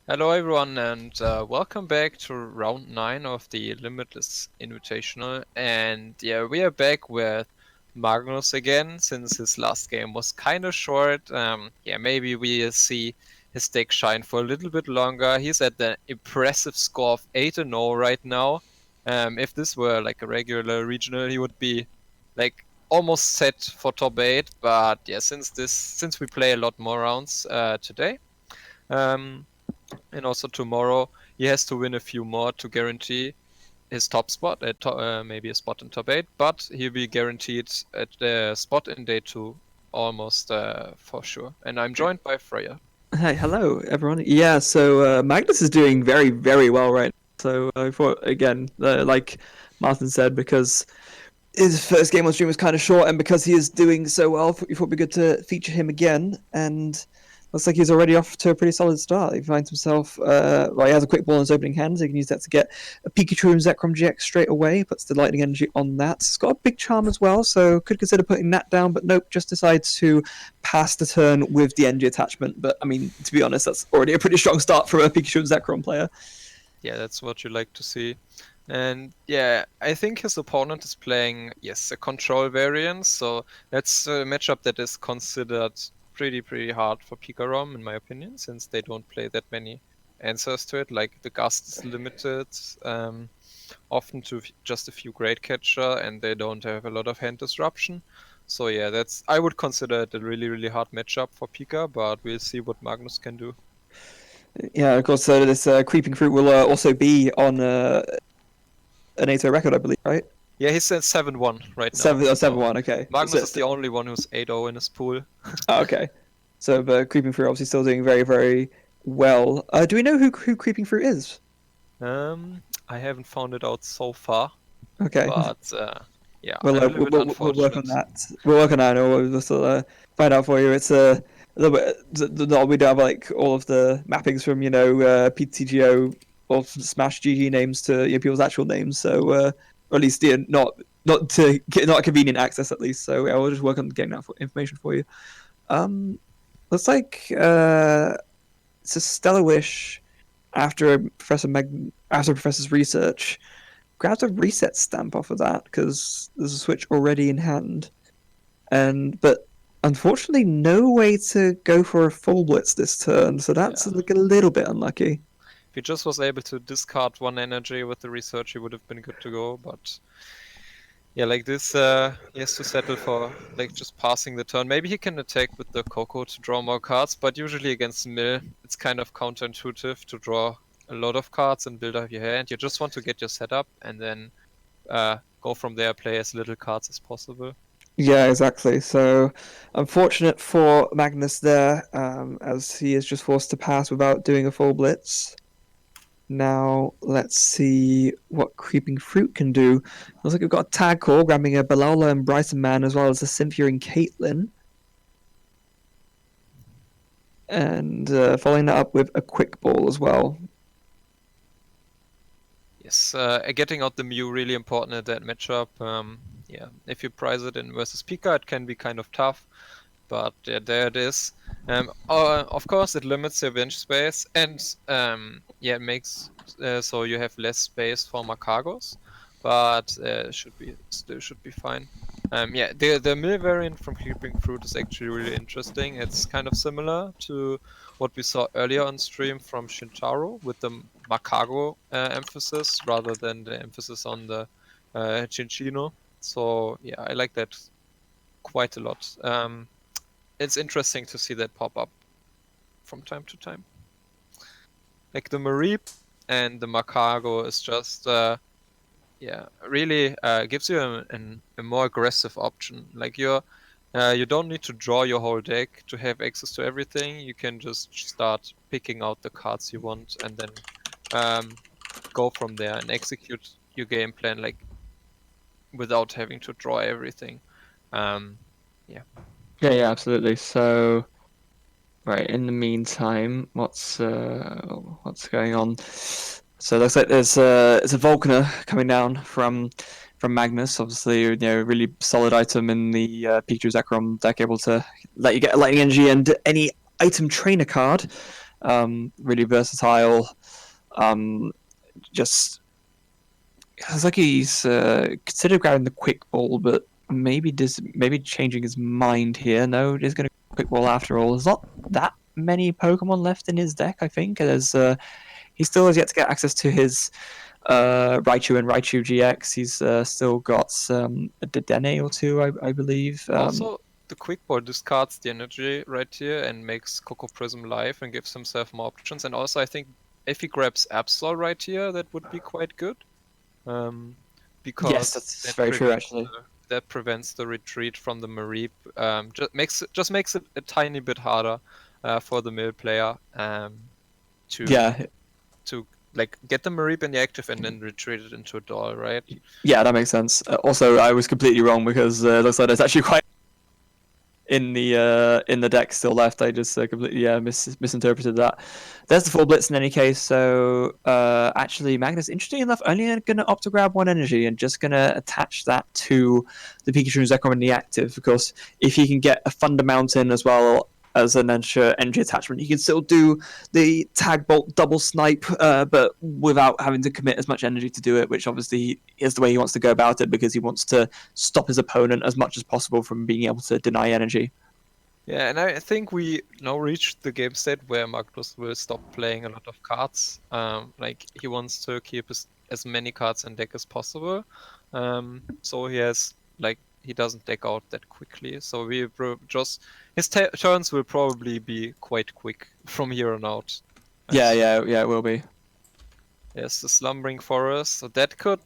Hello everyone and welcome back to round 9 of the Limitless Invitational. And yeah, we are back with Magnus again since his last game was kind of short. Maybe we'll see his deck shine for a little bit longer. He's at the impressive score of 8-0 right now. If this were like a regular regional, he would be like almost set for top 8. But yeah, since we play a lot more rounds today. Um, and also tomorrow he has to win a few more to guarantee his top spot at maybe a spot in top 8, but he'll be guaranteed at the spot in day 2 almost for sure. And I'm joined by Freya. Hey, hello everyone. Yeah, so Magnus is doing very, very well right now. So I thought again, like Martin said, because his first game on stream was kind of short, and because he is doing so well, we thought it'd be good to feature him again. And looks like he's already off to a pretty solid start. He finds himself, he has a quick ball in his opening hand, so he can use that to get a Pikachu and Zekrom GX straight away. Puts the lightning energy on that. He's got a big charm as well, so could consider putting that down, but nope, just decides to pass the turn with the energy attachment. But I mean, to be honest, that's already a pretty strong start for a Pikachu and Zekrom player. Yeah, that's what you like to see. And yeah, I think his opponent is playing, yes, a control variant, so that's a matchup that is considered pretty hard for Pikarom, in my opinion, since they don't play that many answers to it. Like, the Gust is limited, often to just a few Great Catcher, and they don't have a lot of hand disruption. So yeah, I would consider it a really hard matchup for Pika, but we'll see what Magnus can do. Yeah, of course. So this creeping fruit will also be on an 8-0 record, I believe, right? Yeah, he's at 7-1 right now. 7-1. Okay. Magnus is the only one who's 8-0 in his pool. Oh, okay. So, but Creeping Fruit obviously still doing very, very well. Do we know who Creeping Fruit is? I haven't found it out so far, Okay. but yeah, We'll, I'm a little bit we'll work on unfortunate. that. We'll work on that, and we'll still find out for you. It's a little bit. We don't have like all of the mappings from PTGO or Smash GG names to people's actual names. So, or at least not to get not convenient access at least. So yeah, we'll just work on getting that information for you. Um, Looks like it's a Stellar Wish after Professor's research. Grabs a reset stamp off of that because there's a switch already in hand, but unfortunately no way to go for a full blitz this turn, so that's Yeah, like a little bit unlucky. if he just was able to discard one energy with the research, he would have been good to go. But yeah, like this, he has to settle for like just passing the turn. Maybe he can attack with the Coco to draw more cards, but usually against Mill, it's kind of counterintuitive to draw a lot of cards and build up your hand. You just want to get your setup and then go from there, play as little cards as possible. Yeah, exactly. So, unfortunate for Magnus there, as he is just forced to pass without doing a full blitz. Now, let's see what Creeping Fruit can do. Looks like we've got a tag call, grabbing a Balala and Bryson Man, as well as a Cynthia and Caitlyn. And following that up with a quick ball as well. Yes, getting out the Mew really important at that matchup. Yeah, if you prize it in versus Pika, it can be kind of tough, but yeah, there it is. Of course, it limits your bench space, and yeah, it makes so you have less space for Makagos, but still should be fine. Yeah, the mill variant from Creeping Fruit is actually really interesting. It's kind of similar to what we saw earlier on stream from Shintaro with the Makago emphasis rather than the emphasis on the Chinchino. So yeah, I like that quite a lot. It's interesting to see that pop up from time to time. Like the Mareep and the Makago is just yeah, really gives you a more aggressive option. Like you don't need to draw your whole deck to have access to everything. You can just start picking out the cards you want and then go from there and execute your game plan like without having to draw everything. Yeah. Yeah, absolutely. So, right, in the meantime, what's going on? So it looks like there's a Volcaner coming down from Magnus. Obviously, really solid item in the Pikachu Zekrom deck, able to let you get a lightning energy and any item trainer card. Really versatile. Just it's like he's considered grabbing the quick ball, but maybe changing his mind here. No, he's going to quick ball after all. There's not that many Pokemon left in his deck. I think he still has yet to get access to his Raichu and Raichu GX. He's still got a Dedenne or two, I believe. Also, the quick ball discards the energy right here and makes Coco Prism live and gives himself more options. And also, I think if he grabs Absol right here, that would be quite good. Because yes, that's very true, actually. That prevents the retreat from the Mareep. Just makes it a tiny bit harder for the mill player to like get the Mareep in the active and then retreat it into a doll, right? Yeah, that makes sense. Also, I was completely wrong because it looks like there's actually quite in the deck still left. I just completely misinterpreted that. There's the full blitz in any case. So actually, Magnus, interesting enough, only going to opt to grab one energy and just going to attach that to the Pikachu and Zekrom in the active. Because if he can get a Thunder Mountain as well as an energy attachment, he can still do the tag bolt double snipe, but without having to commit as much energy to do it, which obviously is the way he wants to go about it because he wants to stop his opponent as much as possible from being able to deny energy. Yeah, and I think we now reached the game state where Magnus will stop playing a lot of cards. Like he wants to keep as many cards in deck as possible. So he doesn't deck out that quickly. So his turns will probably be quite quick from here on out. Yeah, it will be. Yes, the Slumbering Forest. So that could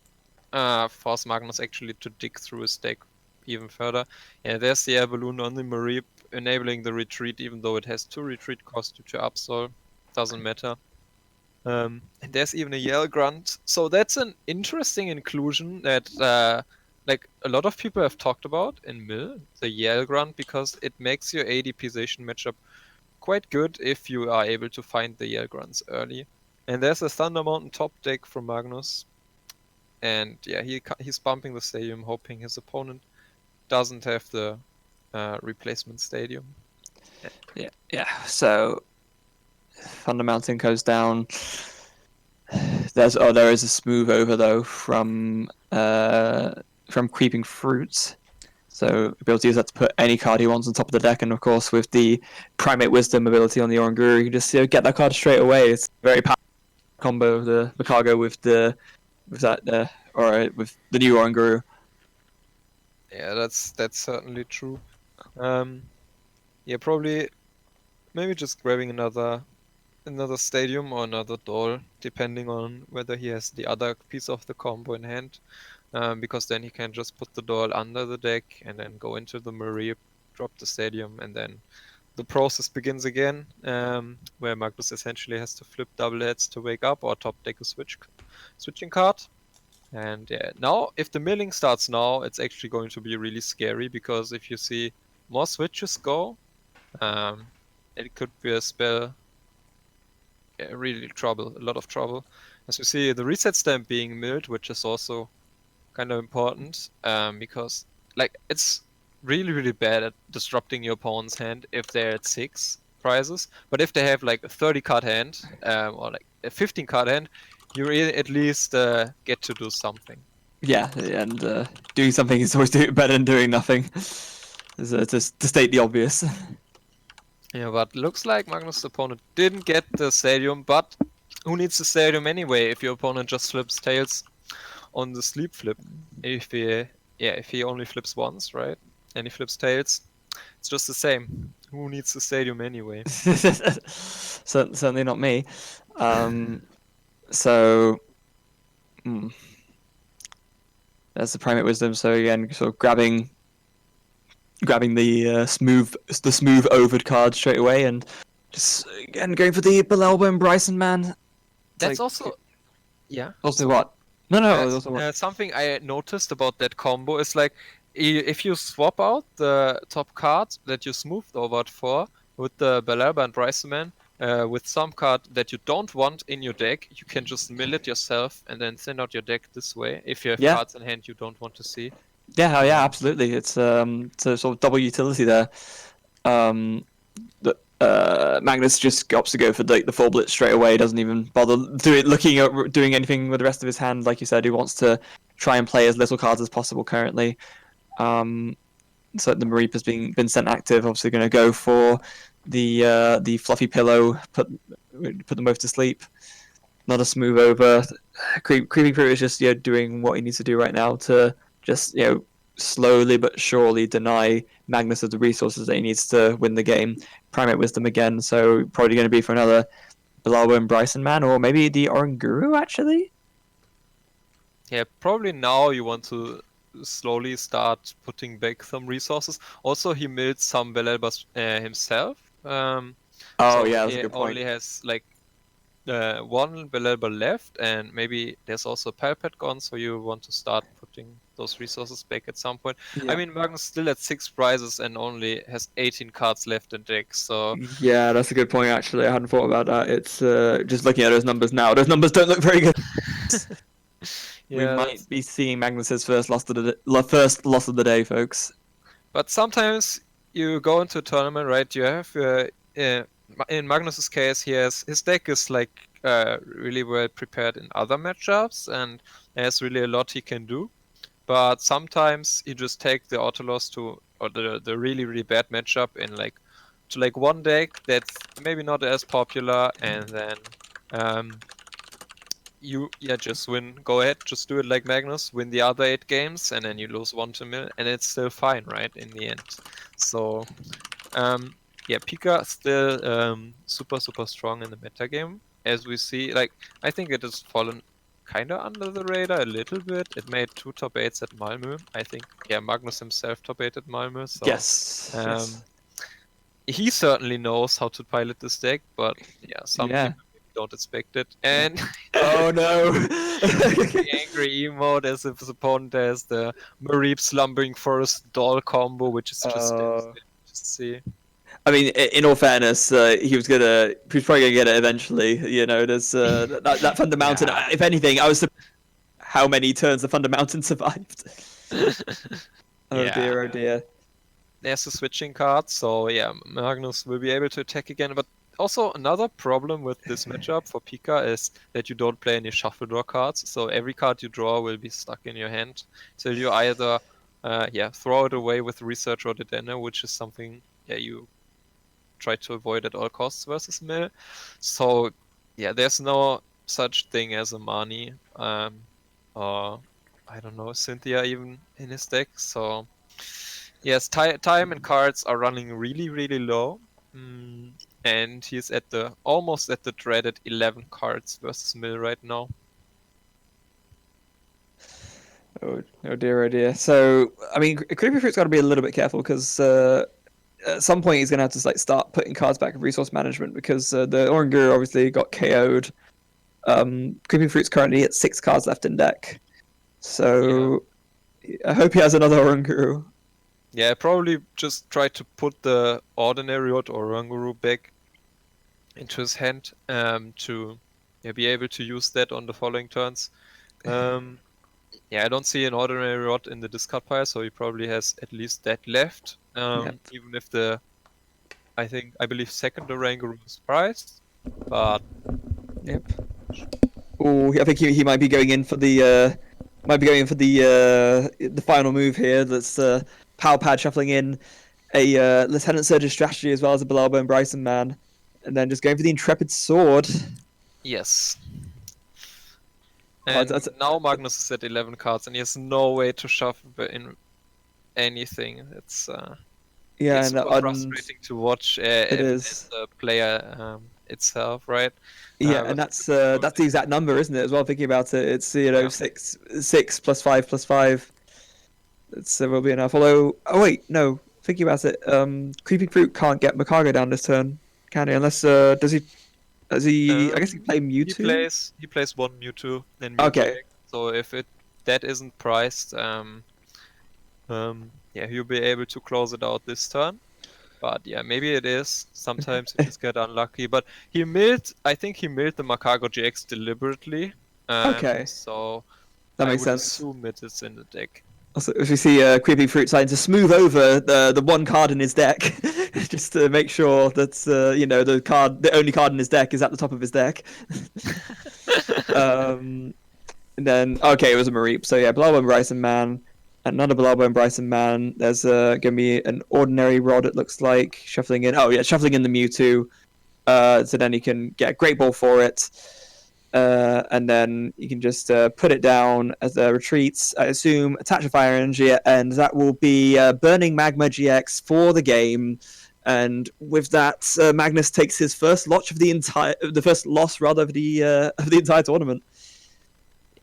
force Magnus actually to dig through his deck even further. Yeah, there's the Air Balloon on the Mareep, enabling the retreat, even though it has 2 retreat costs due to Absol. Doesn't matter. And there's even a Yell Grunt. So that's an interesting inclusion that like a lot of people have talked about in Mill, the Yell Grunt, because it makes your ADPization matchup quite good if you are able to find the Yell Grunts early. And there's a Thunder Mountain top deck from Magnus. And yeah, he's bumping the stadium, hoping his opponent doesn't have the replacement stadium. Yeah. So Thunder Mountain goes down. There is a smooth over though from Creeping Fruits. So ability to use that to put any card he wants on top of the deck, and of course with the Primate Wisdom ability on the Oranguru, you can just get that card straight away. It's a very powerful combo, the cargo with the new Oranguru. Yeah, that's certainly true. Yeah, probably maybe just grabbing another stadium or another doll, depending on whether he has the other piece of the combo in hand. Because then he can just put the doll under the deck and then go into the Mareep, drop the stadium, and then the process begins again, where Magnus essentially has to flip double heads to wake up or top deck a switching card. And yeah, now if the milling starts now, it's actually going to be really scary, because if you see more switches go, it could be a spell. Yeah, really a lot of trouble. As you see, the reset stamp being milled, which is also kind of important, because like it's really bad at disrupting your opponent's hand if they're at 6 prizes. But if they have like a 30 card hand, or like a 15 card hand, you at least get to do something. Yeah, and doing something is always better than doing nothing. To state the obvious. Yeah, but looks like Magnus' opponent didn't get the stadium, but who needs the stadium anyway if your opponent just flips tails on the sleep flip? If he only flips once, right? And he flips tails, it's just the same. Who needs the stadium anyway? Certainly not me. So that's the Primate Wisdom. So again, sort of grabbing the smooth overed card straight away, and just again going for the Belelba and Bryson man. That's also, yeah. Also what? No. Something I noticed about that combo is like, if you swap out the top card that you smoothed over for with the Belelba and Bryson man, with some card that you don't want in your deck, you can just mill it yourself and then send out your deck this way if you have cards in hand you don't want to see. Yeah, absolutely. It's a sort of double utility there. Magnus just opts to go for the full blitz straight away. Doesn't even bother looking at doing anything with the rest of his hand. Like you said, he wants to try and play as little cards as possible currently. So the Mareep been sent active. Obviously, going to go for the fluffy pillow. Put them both to sleep. Not a smooth over. Creeping Fruit is just doing what he needs to do right now to just slowly but surely deny Magnus of the resources that he needs to win the game. Primate Wisdom again, so probably going to be for another Bilabo and Bryson man, or maybe the Oranguru actually. Yeah, probably now you want to slowly start putting back some resources. Also, he milled some Velelbas himself. Oh So yeah, that's he a good point. only has like one Velelba left, and maybe there's also a Palpet gone, so you want to start putting those resources back at some point. Yeah. I mean, Magnus still at 6 prizes and only has 18 cards left in deck, so Yeah, that's a good point actually. I hadn't thought about that. It's just looking at those numbers now. Those numbers don't look very good. We yeah, might be seeing Magnus's first loss of the day, folks. But sometimes you go into a tournament, right? You have in Magnus's case, his deck is like really well prepared in other matchups, and there's really a lot he can do. But sometimes you just take the auto loss to or the really really bad matchup in to one deck that's maybe not as popular, and then you just win. Go ahead, just do it like Magnus, win the other 8 games, and then you lose 1-0, and it's still fine, right? In the end. So yeah, Pika still super strong in the meta game, as we see. Like, I think it has fallen kind of under the radar a little bit. It made 2 top 8s at Malmö. I think, yeah, Magnus himself top 8 at Malmö. So Yes. he certainly knows how to pilot this deck, but yeah, some people don't expect it. And oh no! the angry emote as if his opponent has the Mareep Slumbering Forest Doll combo, which is just devastating to see. I mean, in all fairness, he was probably gonna get it eventually. There's that Thunder Mountain. Yeah. If anything, I was surprised how many turns the Thunder Mountain survived. Oh dear, oh dear. There's a switching card, so yeah, Magnus will be able to attack again. But also another problem with this matchup for Pika is that you don't play any shuffle draw cards. So every card you draw will be stuck in your hand till you either throw it away with Research or Dedenne, which is something you try to avoid at all costs versus Mill. So yeah, there's no such thing as a Mani or I don't know, Cynthia even in his deck. So yes, time and cards are running really, really low. And he's almost at the dreaded 11 cards versus Mill right now. Oh dear, oh dear. So, I mean, Creepy Fruit's got to be a little bit careful because at some point he's going to have to start putting cards back in resource management because the Oranguru obviously got KO'd. Creepy Fruit's currently at 6 cards left in deck. So, I hope he has another Oranguru. Yeah, probably just try to put the ordinary or Oranguru back into his hand to be able to use that on the following turns. Yeah, I don't see an ordinary rod in the discard pile, so he probably has at least that left. Even if I believe second Oranguru is priced, but yep. Oh, I think he might be going in for the final move here. That's Power Pad shuffling in a Lieutenant Surge's strategy as well as a Bilabo and Bryson man, and then just going for the Intrepid Sword. Yes. And now Magnus is at 11 cards, and he has no way to shuffle in anything. It's super frustrating to watch as a player itself, right? Yeah, and that's the exact number, isn't it? As well, thinking about it, it's 6 plus 5 plus 5. It will be enough. Although, no. Thinking about it, Creepy Fruit can't get Makago down this turn, can he? Unless does he? I guess he play Mewtwo. He plays one Mewtwo and Mewtwo. Okay. So if that isn't priced, he'll be able to close it out this turn. But yeah, maybe it is. Sometimes you just get unlucky. But I think he milled the Makago GX deliberately. Okay. So that makes sense. I would assume it is in the deck. Also, if you see Creepy Fruit starting to smooth over the one card in his deck, just to make sure that the only card in his deck is at the top of his deck. And then it was a Mareep. So yeah, Bloodborne Bryson Man, another Bloodborne Bryson Man. There's gonna be an ordinary rod. It looks like shuffling in. Oh yeah, shuffling in the Mewtwo. So then you can get a Great Ball for it. And then you can just put it down as a retreat. I assume attach a fire energy, and that will be Burning Magma GX for the game. And with that, Magnus takes his first loss of the entire tournament.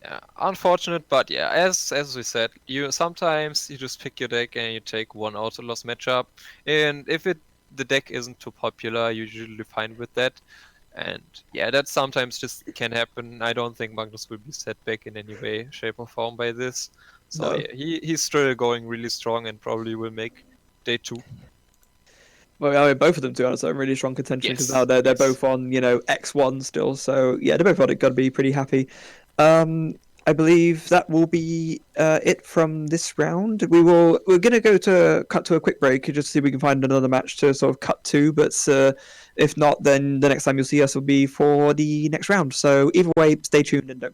Yeah, unfortunate, but yeah, as we said, you sometimes you just pick your deck and you take one auto loss matchup, and if the deck isn't too popular, you're usually fine with that. And yeah, that sometimes just can happen. I don't think Magnus will be set back in any way, shape, or form by this. So No. yeah, he's still going really strong and probably will make day 2. Well, I mean, both of them, to be honest, are in really strong contention because now they're both on X1 still. So yeah, they're both got to be pretty happy. I believe that will be it from this round. We're gonna cut to a quick break just to see if we can find another match to sort of cut to. But if not, then the next time you'll see us will be for the next round. So either way, stay tuned and don't